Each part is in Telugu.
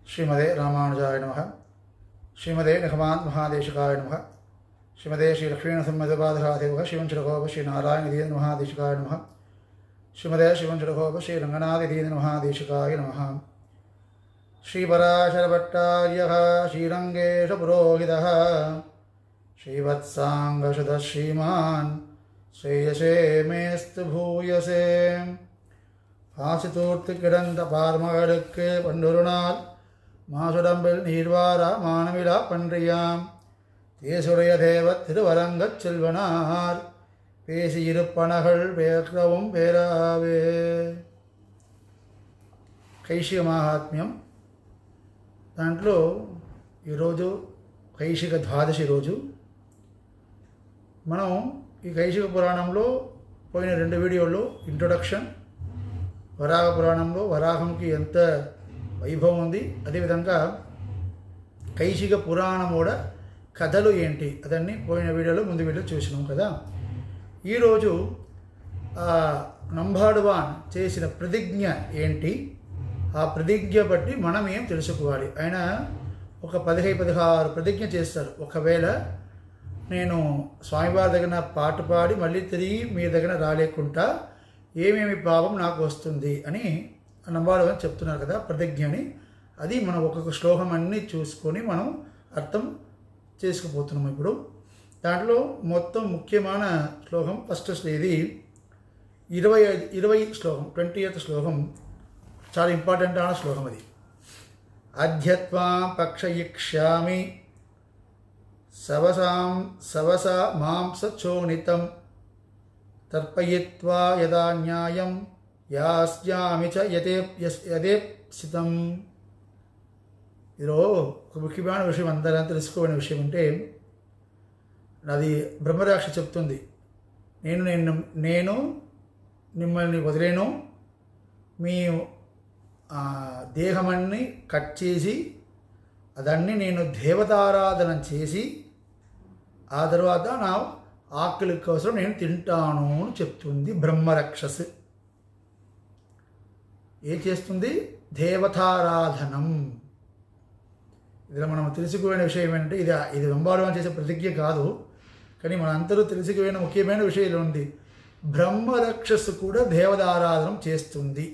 श्रीमदे रामानुजाय नमः। श्रीमदे निगमान्त महादेशिकाय नमः। श्रीमदे श्री लक्ष्मीनरसिंहदेवः शिवंचरकोप श्री नारायणदीन महादेशिकाय नमः। श्रीमदे शिवंचरकोप श्री रंगनाथदीन महादेशिकाय नमः। श्रीपराशरभट्टार्यः श्रीरंगेश पुरोहितः श्रीवत्सांगशुतः श्रीमान् श्रेयसे मेस्तु भूयसे பாசித்தூர்த்து கிடந்த பார்மகளுக்கு பண்டுருநாள் மாசுடம்பில் நீர்வாரா மானவிழா பன்றியாம் தேசுடைய தேவ திருவரங்கச் செல்வனார் பேசியிருப்பனகள் பேக்கவும் பேராவே. కైశిక మహాత్మ్యం దాంట్లో ఈరోజు కైశిక ద్వాదశి రోజు మనం ఈ కైశిక పురాణంలో పోయిన 2 వీడియోల్లో ఇంట్రొడక్షన్, వరాహ పురాణంలో వరాహంకి ఎంత వైభవం ఉంది, అదేవిధంగా కైశిక పురాణం కూడా కథలు ఏంటి అదన్నీ పోయిన వీడియోలో ముందు వీడియో చూసినాం కదా. ఈరోజు నంబాడువాన్ చేసిన ప్రతిజ్ఞ ఏంటి, ఆ ప్రతిజ్ఞ బట్టి మనం ఏం తెలుసుకోవాలి. ఆయన ఒక 15-16 ప్రతిజ్ఞ చేస్తారు. ఒకవేళ నేను స్వామివారి దగ్గర పాట పాడి మళ్ళీ తిరిగి మీ దగ్గర రాలేకుండా ఏమేమి పాపం నాకు వస్తుంది అని నంబాడువాన్ చెప్తున్నారు కదా ప్రతిజ్ఞని. అది మనం ఒక్కొక్క శ్లోకం అన్నీ చూసుకొని మనం అర్థం చేసుకుపోతున్నాం. ఇప్పుడు దాంట్లో మొత్తం ముఖ్యమైన శ్లోకం ఫస్ట్ ఇది 20 శ్లోకం, 20th శ్లోకం చాలా ఇంపార్టెంట్ అయిన శ్లోకం. అది అధ్యత్వా పక్షయిక్ష్యామి సవసా మాంసచోనితం తర్పయిత్వా యదా న్యాయం యాస్యామి చ యదేప్సితం. ఇదో ఒక ముఖ్యమైన విషయం, అందరూ తెలుసుకోని విషయం అంటే, అది బ్రహ్మరాక్ష చెప్తుంది, నేను మిమ్మల్ని వదిలేను, మీ దేహమన్ని కట్ చేసి అదన్నీ నేను దేవతారాధన చేసి ఆ తర్వాత నా ఆకలి కోసం నేను తింటాను అని చెప్తుంది బ్రహ్మరక్షస్. ఏం చేస్తుంది? దేవతారాధనం. ఇది మనం తెలుసుకోని విషయం ఏంటంటే, ఇది నంబాడువాన్ చేసే ప్రతిజ్ఞ కాదు, కానీ మనందరూ తెలుసుకోని ముఖ్యమైన విషయం ఉంది. బ్రహ్మరక్షస్సు కూడా దేవతారాధనం చేస్తుంది.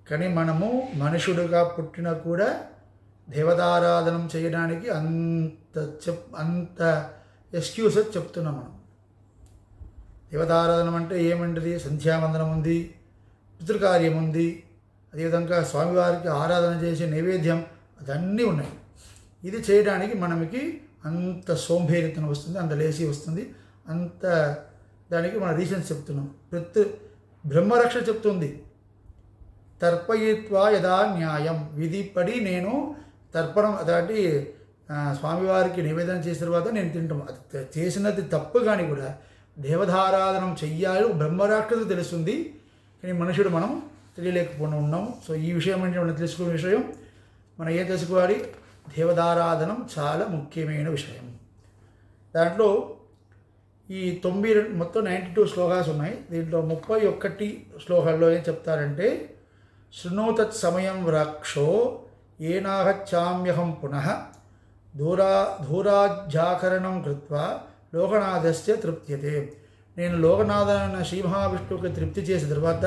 కానీ మనము మనుషుడుగా పుట్టిన కూడా దేవతారాధనం చేయడానికి అంత ఎక్స్క్యూజెస్ చెప్తున్నాం మనం. దేవతారాధనం అంటే ఏమంటది? సంధ్యావందనం ఉంది, పితృకార్యం ఉంది, అదేవిధంగా స్వామివారికి ఆరాధన చేసే నైవేద్యం అదన్నీ ఉన్నాయి. ఇది చేయడానికి మనకి అంత సోంబేరితనం వస్తుంది, అంత లేసి వస్తుంది, అంత దానికి మన రీజన్స్ చెప్తున్నాం. బ్రహ్మరక్ష చెప్తుంది తర్పయిత్వా యదా న్యాయం, విధిపడి నేను తర్పణం అదాటి స్వామివారికి నివేదన చేసిన తర్వాత నేను తింటాం. అది చేసినది తప్పు కానీ కూడా దేవతారాధనం చెయ్యాలి బ్రహ్మరాక్షసు తెలుస్తుంది, కానీ మనుషుడు మనం తెలియలేకపోయినా ఉన్నాం. సో ఈ విషయం అంటే మనం తెలుసుకునే విషయం, మనం ఏం తెలుసుకోవాలి? దేవతారాధనం చాలా ముఖ్యమైన విషయం. దాంట్లో ఈ 92 శ్లోకాలు ఉన్నాయి. దీంట్లో 31 శ్లోకాల్లో ఏం చెప్తారంటే, శృణోతత్ సమయం రక్షో ఏనాహచ్చామ్యహం పునః దూరాజ్జాకరణం కృత్వా లోకనాథస్య తృప్త్యతే. నేను లోకనాథన శ్రీ మహావిష్ణువుకి తృప్తి చేసిన తర్వాత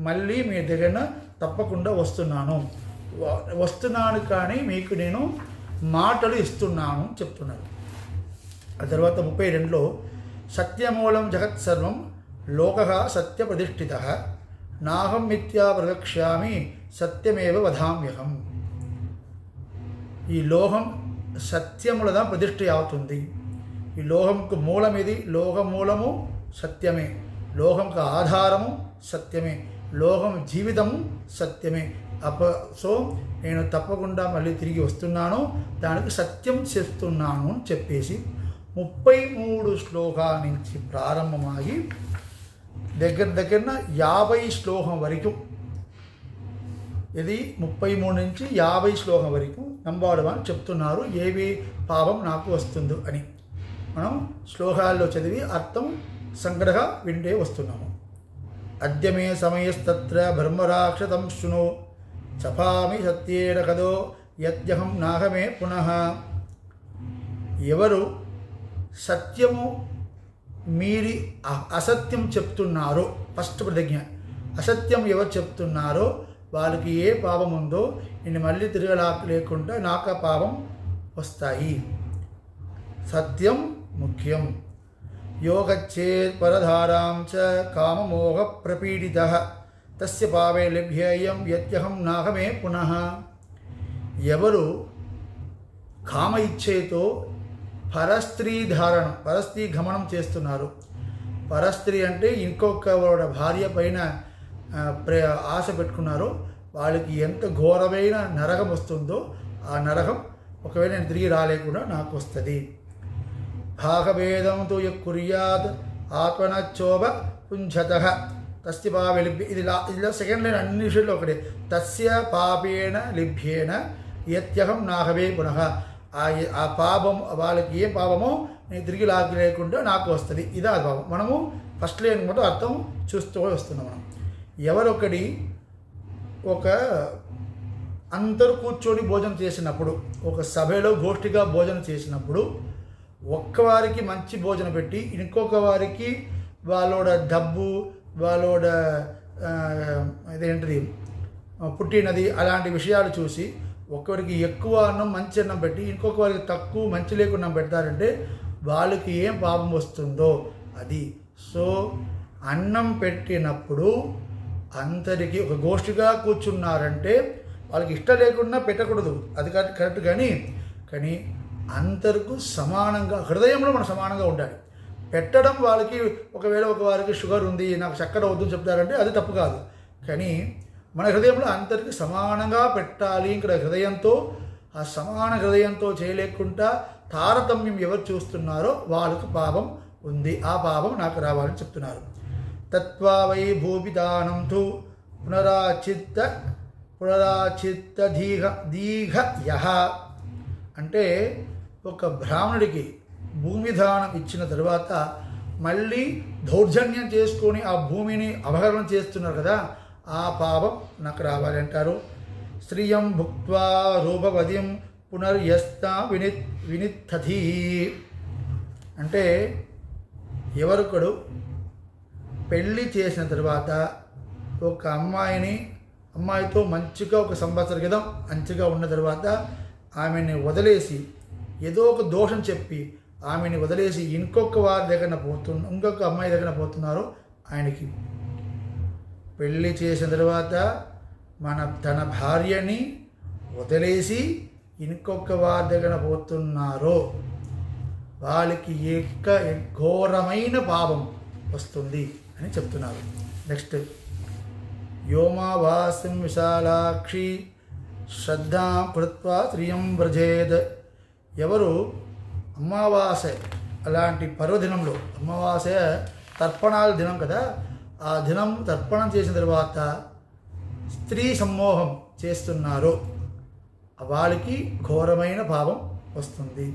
మళ్ళీ మీ దగ్గర తప్పకుండా వస్తున్నాను కానీ మీకు నేను మాటలు ఇస్తున్నాను చెప్తున్నారు. ఆ తర్వాత 32లో సత్యమూలం జగత్సర్వం లోకః సత్య ప్రతిష్ఠిత నాహం మిథ్యా ప్రవక్ష్యామి సత్యమేవ వదామ్యహం. ఈ లోహం సత్యములదా ప్రతిష్ఠ అవుతుంది. ఈ లోహంకు మూలం ఇది, లోహమూలము సత్యమే, లోహంకు ఆధారము సత్యమే, లోహం జీవితము సత్యమే. సో నేను తప్పకుండా మళ్ళీ తిరిగి వస్తున్నాను, దానికి సత్యం చేస్తున్నాను అని చెప్పేసి 33 శ్లోకాల నుంచి ప్రారంభమయ్యి దగ్గర 50 శ్లోకం వరకు, ఇది 33 నుంచి 50 శ్లోకం వరకు నంబాడువాన్ చెప్తున్నారు ఏవి పాపం నాకు వస్తుందో అని. మనం శ్లోకాల్లో చదివి అర్థం సంగ్రహ వింటే వస్తున్నాము. అద్య మే సమయస్తత్ర బ్రహ్మరాక్షతం శృణు చపామి సత్యేన కదో యత్యహం నాహమే పునః. ఎవరు సత్యము మీరి అసత్యం చెప్తున్నారో, ఫస్ట్ ప్రతిజ్ఞ, అసత్యం ఎవరు చెప్తున్నారో వాళ్ళకి ఏ పాపం ఉందో నేను మళ్ళీ లేకుండా నాకు ఆ పాపం వస్తాయి. సత్యం ముఖ్యం. యోగచ్చేత్ పరధారాం చ కామమోహ ప్రపీడితః తస్య పాపే లభ్యేయం యత్యహం నాహమే పునః. ఎవరు కామ ఇచ్చేతో పరస్త్రీ గమనం చేస్తున్నారు. పరస్త్రీ అంటే ఇంకొక భార్య పైన ఆశ పెట్టుకున్నారో వాళ్ళకి ఎంత ఘోరమైన నరకం వస్తుందో ఆ నరకం ఒకవేళ నేను తిరిగి రాలేకుండా నాకు వస్తుంది. భాగభేదం తు కుర్యాత్ ఆత్మనచ్చోభ పుంజతః తస్య పాపే లిభ్య. ఇది సెకండ్ లైన్ అన్ని విషయంలో ఒకటే. తస్య పాపేన లిభ్యేన యత్యహం నాహవే పునః. ఆ పాపం వాళ్ళకి ఏ పాపమో నేను తిరిగి లేకుండా నాకు వస్తుంది. ఇదే అది పాపం. మనము ఫస్ట్ లైన్ కూడా అర్థం చూస్తూ వస్తున్నాం. మనం ఎవరొకటి ఒక అందరూ కూర్చొని భోజనం చేసినప్పుడు, ఒక సభలో గోష్ఠిగా భోజనం చేసినప్పుడు ఒక్కవారికి మంచి భోజనం పెట్టి ఇంకొక వారికి వాళ్ళోడ డబ్బు, వాళ్ళోడ ఇదేంటిది పుట్టినది అలాంటి విషయాలు చూసి ఒక్కరికి ఎక్కువ అన్నం మంచి అన్నం పెట్టి ఇంకొక వారికి తక్కువ మంచి లేకుండా పెడతారంటే వాళ్ళకి ఏం పాపం వస్తుందో అది. సో అన్నం పెట్టినప్పుడు అందరికీ ఒక గోష్ఠిగా కూర్చున్నారంటే వాళ్ళకి ఇష్టం లేకుండా పెట్టకూడదు, అది కరెక్ట్. కానీ అందరికీ సమానంగా హృదయంలో మనం సమానంగా ఉండాలి. పెట్టడం వాళ్ళకి ఒకవేళ ఒక వారికి షుగర్ ఉంది, నాకు చక్కెర వద్దని చెప్తారంటే అది తప్పు కాదు. కానీ మన హృదయంలో అందరికీ సమానంగా పెట్టాలి. ఇక్కడ హృదయంతో, ఆ సమాన హృదయంతో చేయలేకుండా తారతమ్యం ఎవరు చూస్తున్నారో వాళ్ళకు పాపం ఉంది. ఆ పాపం నాకు రావాలని చెప్తున్నారు. తత్వా వై భూపిదానం తు పునరాచిత్త దీఘ యహ. అంటే ఒక బ్రాహ్మణుడికి భూమి దానం ఇచ్చిన తర్వాత మళ్ళీ దౌర్జన్యం చేసుకొని ఆ భూమిని అపహరణం చేస్తున్నారు కదా, ఆ పాపం నాకు రావాలి అంటారు. శ్రియం భుక్త్వా రూపవతిం పునర్యస్తా వినిత్తథి. అంటే ఎవరొకడు పెళ్ళి చేసిన తర్వాత ఒక అమ్మాయితో మంచిగా ఒక సంవత్సర క్రితం మంచిగా ఉన్న తర్వాత ఆమెని వదిలేసి ఏదో ఒక దోషం చెప్పి ఆమెని వదిలేసి ఇంకొక అమ్మాయి దగ్గర పోతున్నారో ఆయనకి పెళ్ళి చేసిన తర్వాత తన భార్యని వదిలేసి ఇంకొక వారి దగ్గర పోతున్నారో వాళ్ళకి ఘోరమైన పాపం వస్తుంది అని చెప్తున్నారు. నెక్స్ట్, వ్యోమావాసిం విశాలాక్షి శ్రద్ధా కృత్వా శ్రియం వ్రజేద్. ఎవరు అమావాస్య అలాంటి పర్వదినంలో, అమావాస్య తర్పణాల దినం కదా, ఆ దినం తర్పణం చేసిన తర్వాత స్త్రీ సమ్మోహం చేస్తున్నారో వాళ్ళకి ఘోరమైన పాపం వస్తుంది.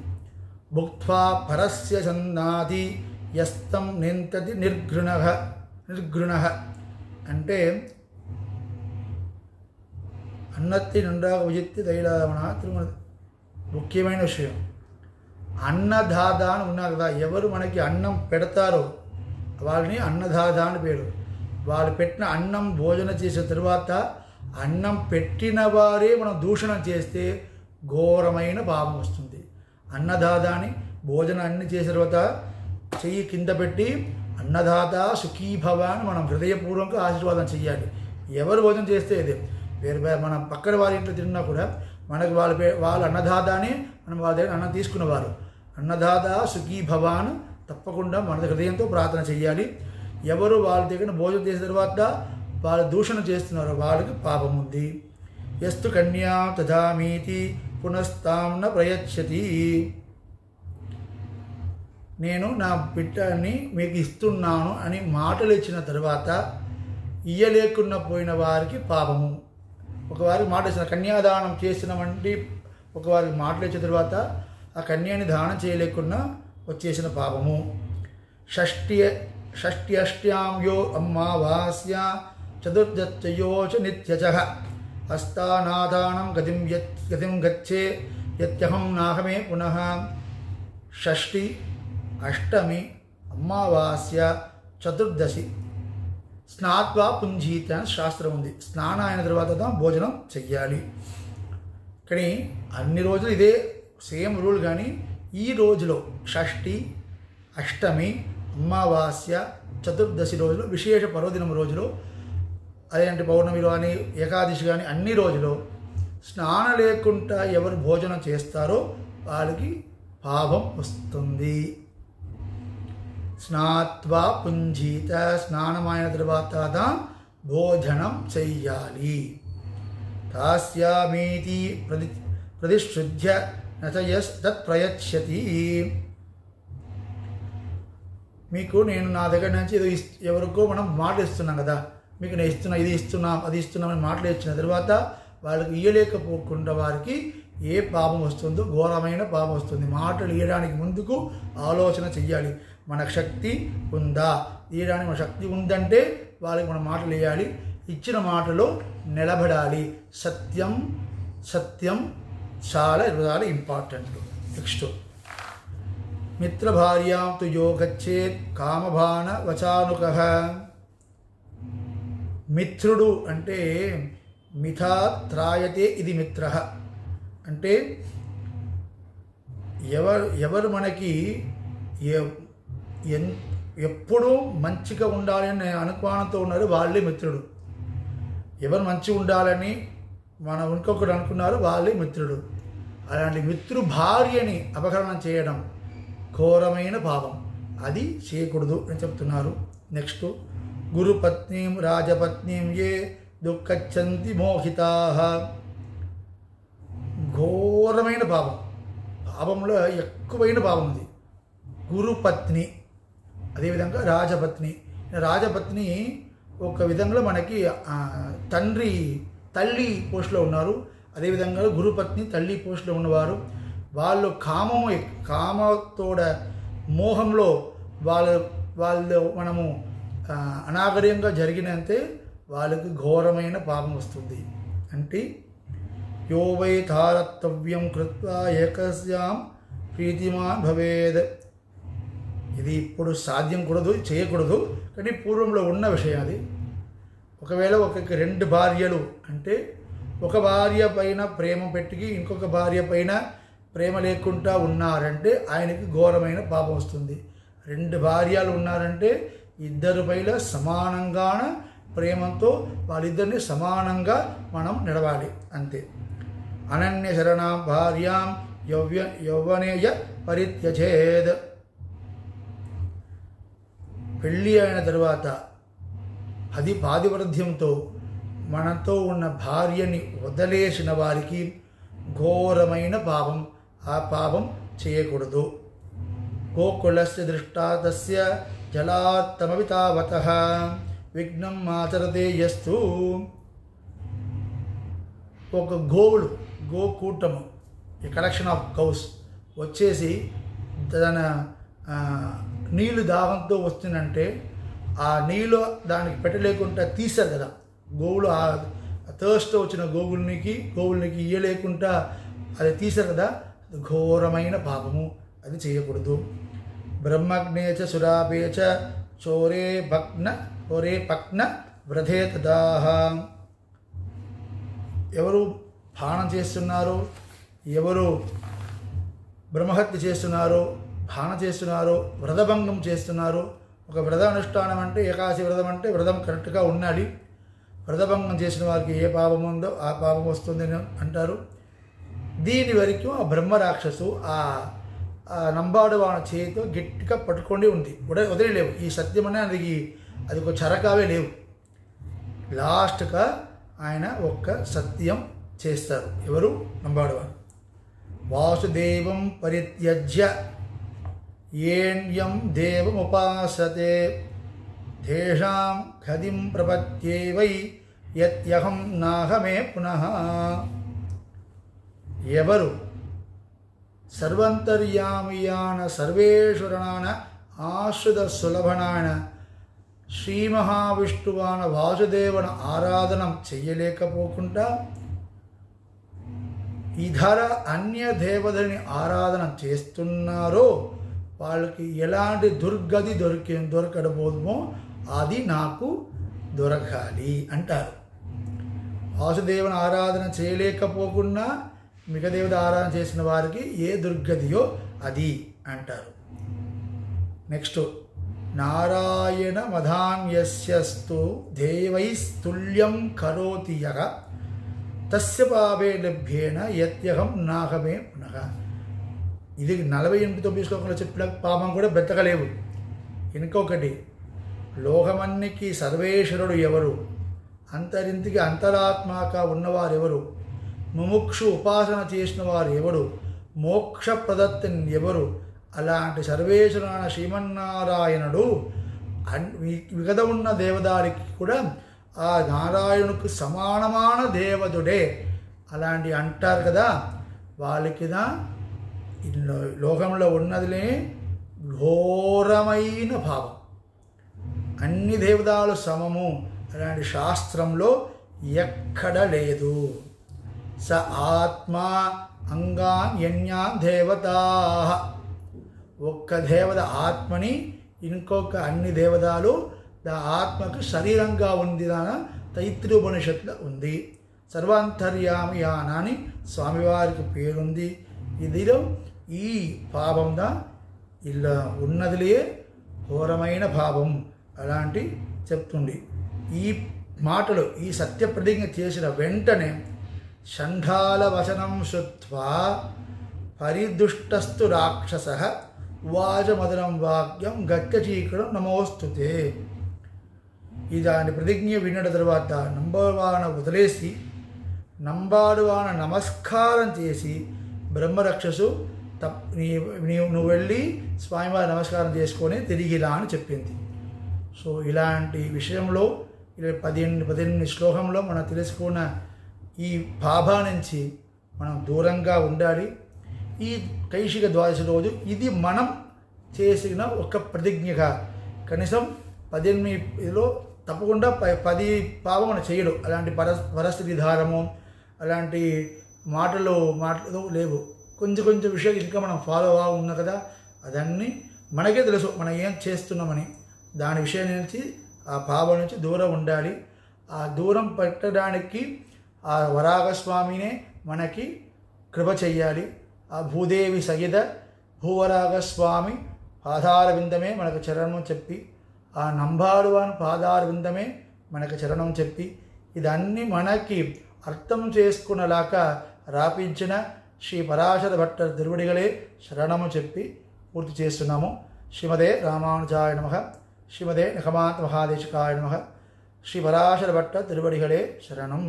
భుక్త్వా పరస్య సన్నాది యస్తం నింతది నిర్గృణ. అంటే అన్నత్తి నుండాక ఉజిత్తి తైలావణ తిరుమల. ముఖ్యమైన విషయం, అన్నదాత అని ఉన్నారు కదా, ఎవరు మనకి అన్నం పెడతారో వాళ్ళని అన్నదాత అని పేరు. వాళ్ళు పెట్టిన అన్నం భోజనం చేసిన తర్వాత అన్నం పెట్టిన వారే మనం దూషణం చేస్తే ఘోరమైన పాపం వస్తుంది. అన్నదాతాని భోజనం అన్ని చేసిన తర్వాత చెయ్యి కింద పెట్టి అన్నదాత సుఖీభవ అని మనం హృదయపూర్వకంగా ఆశీర్వాదం చెయ్యాలి. ఎవరు భోజనం చేస్తే ఇదే, వేరే మనం పక్కన వారి ఇంట్లో తిన్నా కూడా మనకు వాళ్ళ అన్నదాత అని మనం వాళ్ళ దగ్గర అన్నం తీసుకున్నవారు, అన్నదాత సుఖీభవ అని తప్పకుండా మన హృదయంతో ప్రార్థన చెయ్యాలి. ఎవరు వాళ్ళ దగ్గర భోజనం చేసిన తర్వాత వాళ్ళు దూషణ చేస్తున్నారో వాళ్ళకి పాపం ఉంది. యస్తు కన్యా తథామీతి పునస్తాంన ప్రయచ్చతి. నేను నా బిడ్డని మీకు ఇస్తున్నాను అని మాటలు ఇచ్చిన తర్వాత ఇయ్యలేకుండా పోయిన వారికి పాపము. ఒకవారికి మాట ఇచ్చిన కన్యాదానం చేసినవంటి ఒకవారికి మాటలు ఇచ్చిన తర్వాత ఆ కన్యాని దానం చేయలేకుండా వచ్చేసిన పాపము. షష్ట్యష్ట్యాం యో అమావాస్య చతుర్దశయోచ నిత్యచ. హస్తానాదానం గతిం గచ్చే యత్యహం నాహమే పునః. షష్ఠి, అష్టమి, అమావాస్య, చతుర్దశి స్నాత్వా పుంజీత అని శాస్త్రం ఉంది. స్నానం అయిన తర్వాత భోజనం చెయ్యాలి. కానీ అన్ని రోజులు ఇదే సేమ్ రూల్. కానీ ఈ రోజులో షష్ఠి, అష్టమి, అమావాస్య, చతుర్దశి రోజులు, విశేష పర్వదినం రోజులు, అదేంటి పౌర్ణమిలో కానీ ఏకాదశి కానీ అన్ని రోజులు స్నానం లేకుండా ఎవరు భోజనం చేస్తారో వాళ్ళకి పాపం వస్తుంది. స్నాత్వా పుంజీత, స్నానమైన తర్వాత భోజనం చెయ్యాలి. తాస్యామీతి ప్రతిశుద్ధ్య నచయస్ తత్ ప్రయచ్చతి. మీకు నేను నా దగ్గర నుంచి ఏదో ఎవరికో మనం మాటలు ఇస్తున్నాం కదా, మీకు నేను ఇస్తున్నా, ఇది ఇస్తున్నాం, అది ఇస్తున్నామని మాటలు ఇచ్చిన తర్వాత వాళ్ళకి ఇయ్యలేకపోకుండా వారికి ఏ పాపం వస్తుందో ఘోరమైన పాపం వస్తుంది. మాటలు ఇవ్వడానికి ముందుకు ఆలోచన చెయ్యాలి. మనకు శక్తి ఉందా, ఇవ్వడానికి మన శక్తి ఉందంటే వాళ్ళకి మన మాటలు వేయాలి. ఇచ్చిన మాటలో నిలబడాలి. సత్యం సత్యం చాలా ఇంపార్టెంట్. నెక్స్ట్, మిత్రభార్యాం తు యో గచ్చేత్ కామబాణ వచానుకః. మిత్రుడు అంటే మిథా త్రాయతే ఇది మిత్రః అంటే ఎవరు మనకి ఎప్పుడూ మంచిగా ఉండాలని అనుమానంతో ఉన్నారు వాళ్ళే మిత్రుడు. ఎవరు మంచిగా ఉండాలని మనం ఇంకొకరు అనుకున్నారు వాళ్ళే మిత్రుడు. అలాంటి మిత్రు భార్యని అపహరణం చేయడం ఘోరమైన పాపం, అది చేయకూడదు అని చెప్తున్నారు. నెక్స్ట్, గురుపత్నీం రాజపత్నీం ఏ దుఃఖచ్చంతి మోహితాః. ఘోరమైన పాపం, పాపంలో ఎక్కువైన పాపం ఉంది. గురుపత్ని, అదేవిధంగా రాజపత్ని. రాజపత్ని ఒక విధంగా మనకి తల్లి పోస్టులో ఉన్నారు. అదేవిధంగా గురుపత్ని తల్లి పోస్టులో ఉన్నవారు. వాళ్ళు కామతోడ మోహంలో వాళ్ళు మనము అనాగర్యంగా జరిగినంతే వాళ్ళకి ఘోరమైన పాపం వస్తుంది. అంటే యో వై తారతవ్యం కృత్వా ఏకస్యాం ప్రీతిమాన్ భవేద్. ఇది ఇప్పుడు సాధ్యం కూడదు, చేయకూడదు, కానీ పూర్వంలో ఉన్న విషయం అది. ఒకవేళ ఒక రెండు భార్యలు అంటే ఒక భార్య పైన ప్రేమ పెట్టి ఇంకొక భార్య పైన ప్రేమ లేకుండా ఉన్నారంటే ఆయనకి ఘోరమైన పాపం వస్తుంది. రెండు భార్యలు ఉన్నారంటే ఇద్దరు పైన సమానంగా ప్రేమతో వాళ్ళిద్దరిని సమానంగా మనం నడవాలి అంతే. అనన్య శరణాం భార్యాం యౌవనేయ పరిత్యజేద్. పెళ్ళి అయిన తర్వాత పాతివ్రత్యంతో మనతో ఉన్న భార్యని వదిలేసిన వారికి ఘోరమైన పాపం. ఆ పాపం చేయకూడదు. గోకులస్య దృష్టా తస్య జలాత్తమవి తావతః విఘ్నం ఆచరతే యస్తు. ఒక గోకూటము, ఈ కలెక్షన్ ఆఫ్ గౌస్ వచ్చేసి తన నీళ్ళు దాహంతో వస్తుందంటే ఆ నీళ్ళు దానికి పెట్టలేకుండా తీశారు కదా. గోవులు ఆ థర్స్ట్ వచ్చిన గోవులకి ఇయ్యలేకుండా అది తీశారు కదా, ఘోరమైన పాపము, అది చేయకూడదు. బ్రహ్మగ్నేచ సురాపేచ చోరే పక్న వ్రధే తదాహ. ఎవరు పానం చేస్తున్నారో, ఎవరు బ్రహ్మహత్య చేస్తున్నారో, పానం చేస్తున్నారో, వ్రతభంగం చేస్తున్నారో. ఒక వ్రత అనుష్ఠానం అంటే ఏకాదశి వ్రతం అంటే వ్రతం కరెక్ట్గా ఉండాలి. వ్రతభంగం చేసిన వారికి ఏ పాపం ఉందో ఆ పాపం వస్తుందని అంటారు. దీని వరకు ఆ బ్రహ్మరాక్షసు ఆ నంబాడు వాళ్ళ చేతితో గట్టిగా పట్టుకొని ఉంది, వదిలేవు. ఈ సత్యం అనేది అది ఒక చరకావే లేవు. లాస్ట్గా ఆయన ఒక్క సత్యం చేస్తారు. ఎవరు? నంబాడు వాళ్ళు. వాసుదేవం పరిత్యజ్య ఏణ్యం దేవముపాసతే తేషాం ఖదిం ప్రపత్యే వై యత్యహం నాహమే పునః. ఎవరు సర్వంతర్యామియాన సర్వేశ్వరణాన ఆశ్రిత సులభనాన శ్రీ మహావిష్ణువాన వాసుదేవన ఆరాధనం చెయ్యలేకపోకుండా ఇతర అన్య దేవతని ఆరాధన చేస్తున్నారో వాళ్ళకి ఎలాంటి దుర్గతి దొరకడబోదుమో అది నాకు దొరకాలి అంటారు. వాసుదేవుని ఆరాధన చేయలేకపోకుండా మిగదేవత ఆరాధన చేసిన వారికి ఏ దుర్గతియో అది అంటారు. నెక్స్ట్, నారాయణ మధాన్యస్యస్తు దేవైస్తుల్యం కరోతి యః తస్య పాపే లభ్యేన యత్యహం నాహమే పునః. ఇది 48 శ్లోకంలో చెప్పిన పాపం కూడా బ్రతకలేవు. ఇంకొకటి, లోకమన్నికి సర్వేశ్వరుడు ఎవరు, అంతరింటికి అంతరాత్మగా ఉన్నవారు ఎవరు, ముముక్షు ఉపాసన చేసిన వారు ఎవరు, మోక్ష ప్రదత్తిని ఎవరు, అలాంటి సర్వేశ్వరుడైన శ్రీమన్నారాయణుడు మిగతా ఉన్న దేవదారికి కూడా ఆ నారాయణునికి సమానమైన దేవదుడే అలాంటి అంటారు కదా. వాళ్ళకిదా లోకంలో ఉన్నదిలే ఘోరమైన భావం. అన్ని దేవతలు సమము అలాంటి శాస్త్రంలో ఎక్కడ లేదు. స ఆత్మ అంగాన్యన్యా దేవతా, ఒక్క దేవత ఆత్మని ఇంకొక అన్ని దేవతలు ఆత్మకు శరీరంగా ఉంది. తైత్రీయోపనిషత్తులో ఉంది. సర్వాంతర్యామి అని స్వామివారికి పేరుంది. ఇదిలో ఈ పాపందా ఇలా ఉన్నదిలే ఘోరమైన పాపం అలాంటి చెప్తుంది. ఈ మాటలు ఈ సత్య ప్రతిజ్ఞ చేసిన వెంటనే షంఢాల వచనం శుత్వా పరిదుష్టస్తు రాక్షస వాచమదనం వాక్యం గత్యచీకడం నమోస్తుతే. ఈ దాని ప్రతిజ్ఞ విన్న తర్వాత నంబర్వాన వదిలేసి నంబాడువాన నమస్కారం చేసి బ్రహ్మరక్షసు నువ్వు వెళ్ళి స్వామివారి నమస్కారం చేసుకొని తిరిగిరా అని చెప్పింది. సో ఇలాంటి విషయంలో 18 శ్లోకంలో మనం తెలుసుకున్న ఈ పాపా నుంచి మనం దూరంగా ఉండాలి. ఈ కైశిక ద్వాదశి రోజు ఇది మనం చేసిన ఒక ప్రతిజ్ఞగా కనీసం 18లో తప్పకుండా 10 పాపం మనం చేయడు. అలాంటి పరిస్థితి ధారము అలాంటి మాటలు లేవు. కొంచెం విషయాలు ఇంకా మనం ఫాలో ఉన్నా కదా, అదన్నీ మనకే తెలుసు మనం ఏం చేస్తున్నామని. దాని విషయం నుంచి ఆ పాపం నుంచి దూరం ఉండాలి. ఆ దూరం పెట్టడానికి ఆ వరాగస్వామినే మనకి కృప చెయ్యాలి. ఆ భూదేవి సహిత భూవరాగస్వామి పాదార విందమే మనకు చరణం చెప్పి, ఆ నంబాడువాన్ పాదార విందమే మనకు చరణం చెప్పి, ఇదన్నీ మనకి అర్థం చేసుకున్నలాగా రాపించిన శ్రీ పరాశర భట్ట తిరువడిగలే శరణము చెప్పి పూర్తి చేస్తున్నాము. శ్రీమదే రామానుజాయ నమః. శ్రీమదే నిఖమాంత మహాదేశికాయ నమః. శ్రీ పరాశర భట్ట తిరువడిగలే శరణం.